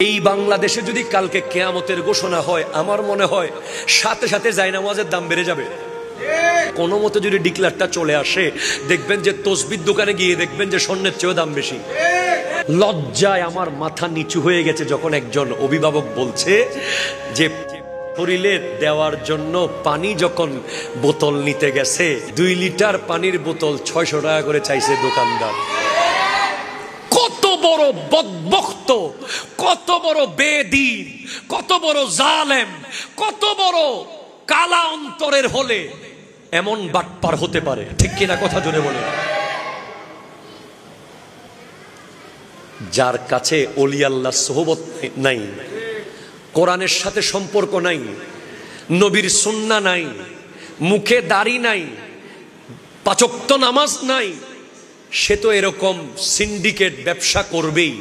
এই বাংলাদেশে যদি কালকে কিয়ামতের ঘোষণা হয়, আমার মনে হয় সাথে সাথে জায়নামাজের দাম বেড়ে যাবে। কোনো মতে যদি ডিক্লারটা চলে আসে, দেখবেন যে তসবির দোকানে গিয়ে দেখবেন যে স্বর্ণের চেয়েও দাম বেশি। লজ্জায় আমার মাথা নিচু হয়ে গেছে যখন একজন অভিভাবক বলছে যে শরীরে দেওয়ার জন্য পানি যখন বোতল নিতে গেছে, 2 লিটার পানির বোতল 600 টাকা করে চাইছে দোকানদার। কত বড় বদবক্ত, কত বড় বেদীন, কত বড় জালেম, কত বড় কালা অন্তরের হলে এমন বাটপার হতে পারে, ঠিক কিনা? কথা জোরে বলে। যার কাছে ওলি আল্লাহ সোহবত নাই, কোরআনের সাথে সম্পর্ক নাই, নবীর সুন্নাহ নাই, মুখে দাড়ি নাই, 5 ওয়াক্ত নামাজ নাই, সে তো এরকম সিন্ডিকেট ব্যবসা করবেই।